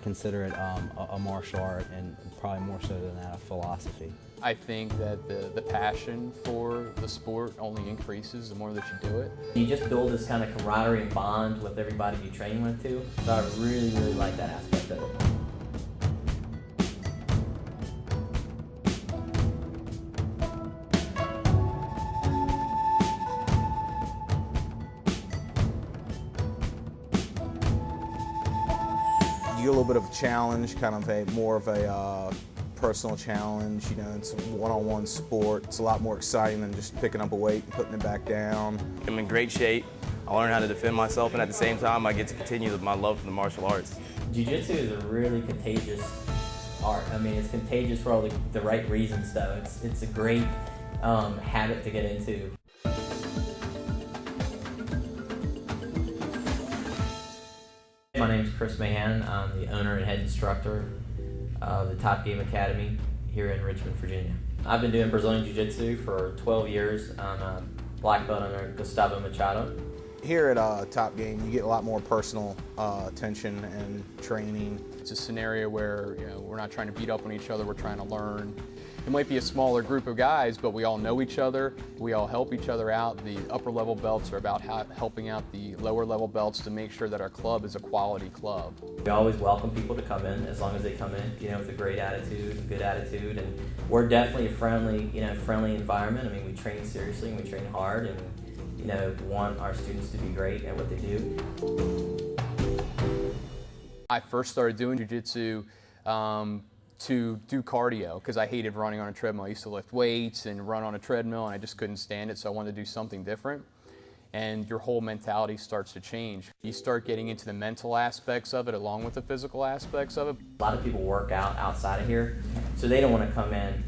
consider it a martial art, and probably more so than that, a philosophy. I think that the passion for the sport only increases the more that you do it. You just build this kind of camaraderie and bond with everybody you train with too. So I really, really like that aspect of it. You get a little bit of a challenge, kind of more of a personal challenge. You know, it's a one-on-one sport. It's a lot more exciting than just picking up a weight and putting it back down. I'm in great shape. I learn how to defend myself, and at the same time, I get to continue my love for the martial arts. Jiu-Jitsu is a really contagious art. I mean, it's contagious for all the right reasons, though. It's a great habit to get into. My name is Chris Mahan. I'm the owner and head instructor of the Top Game Academy here in Richmond, Virginia. I've been doing Brazilian Jiu-Jitsu for 12 years. I'm a black belt under Gustavo Machado. Here at Top Game, you get a lot more personal attention and training. It's a scenario where we're not trying to beat up on each other, we're trying to learn. It might be a smaller group of guys, but we all know each other. We all help each other out. The upper level belts are about helping out the lower level belts to make sure that our club is a quality club. We always welcome people to come in as long as they come in, with a great attitude, a good attitude, and we're definitely a friendly environment. I mean, we train seriously and we train hard, and want our students to be great at what they do. I first started doing jiu-jitsu to do cardio because I hated running on a treadmill. I used to lift weights and run on a treadmill, and I just couldn't stand it, so I wanted to do something different. And your whole mentality starts to change. You start getting into the mental aspects of it along with the physical aspects of it. A lot of people work out outside of here, so they don't want to come in,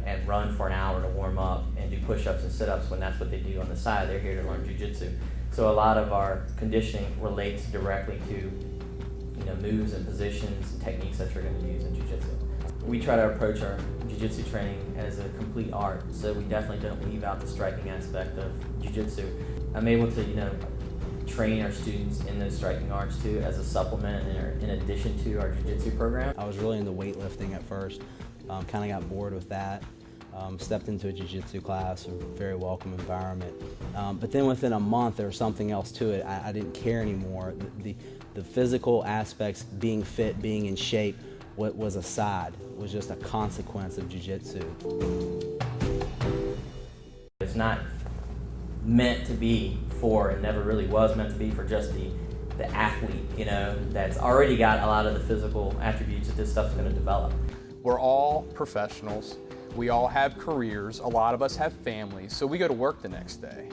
and run for an hour to warm up and do push-ups and sit-ups when that's what they do on the side. They're here to learn jiu-jitsu. So a lot of our conditioning relates directly to, moves and positions and techniques that you're going to use in jiu-jitsu. We try to approach our jiu-jitsu training as a complete art, so we definitely don't leave out the striking aspect of jiu-jitsu. I'm able to, train our students in those striking arts too as a supplement in addition to our jiu-jitsu program. I was really into weightlifting at first, kind of got bored with that. Stepped into a jiu-jitsu class, a very welcome environment. But then within a month there was something else to it. I didn't care anymore. The physical aspects, being fit, being in shape, what was aside, was just a consequence of jiu-jitsu. It's not meant to be for, and never really was meant to be for just the athlete, that's already got a lot of the physical attributes that this stuff's going to develop. We're all professionals. We all have careers. A lot of us have families, so we go to work the next day.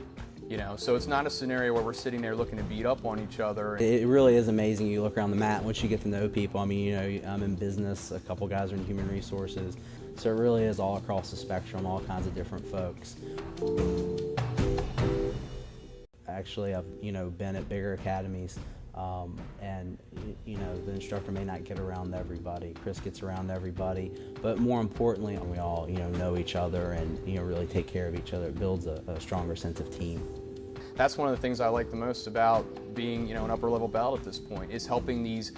So it's not a scenario where we're sitting there looking to beat up on each other. It really is amazing. You look around the mat, once you get to know people, I mean, I'm in business, a couple guys are in human resources, so it really is all across the spectrum, all kinds of different folks. Actually, I've, been at bigger academies, and, the instructor may not get around everybody. Chris gets around everybody, but more importantly, we all, know each other and, really take care of each other. It builds a stronger sense of team. That's one of the things I like the most about being, an upper level belt at this point, is helping these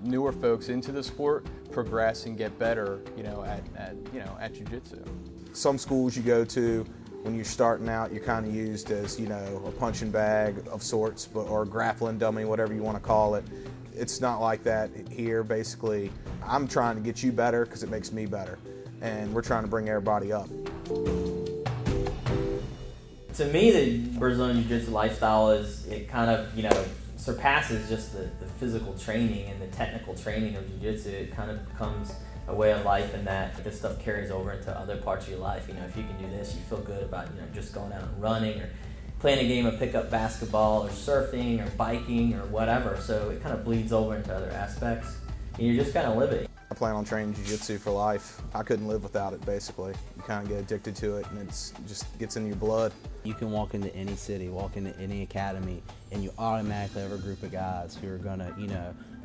newer folks into the sport progress and get better, at jiu-jitsu. Some schools you go to, when you're starting out, you're kind of used as, a punching bag of sorts, or a grappling dummy, whatever you want to call it. It's not like that here. Basically, I'm trying to get you better because it makes me better, and we're trying to bring everybody up. To me, the Brazilian Jiu-Jitsu lifestyle it kind of, surpasses just the physical training and the technical training of Jiu-Jitsu. It kind of becomes a way of life, and that this stuff carries over into other parts of your life. If you can do this, you feel good about, just going out and running or playing a game of pickup basketball or surfing or biking or whatever. So it kind of bleeds over into other aspects, and you just kind of live it. I plan on training jiu-jitsu for life. I couldn't live without it, basically. You kind of get addicted to it, and it just gets in your blood. You can walk into any city, walk into any academy, and you automatically have a group of guys who are gonna,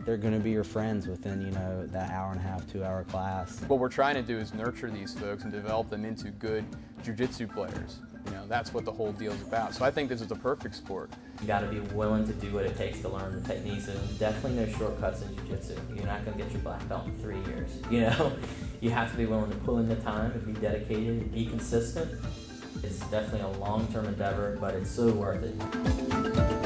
they're gonna be your friends within, that hour and a half, 2 hour class. What we're trying to do is nurture these folks and develop them into good jiu-jitsu players. You know, that's what the whole deal's about. So I think this is a perfect sport. You got to be willing to do what it takes to learn the techniques, and definitely no shortcuts in jiu-jitsu. You're not going to get your black belt in 3 years. You know, you have to be willing to pull in the time and be dedicated and be consistent. It's definitely a long-term endeavor, but it's so worth it.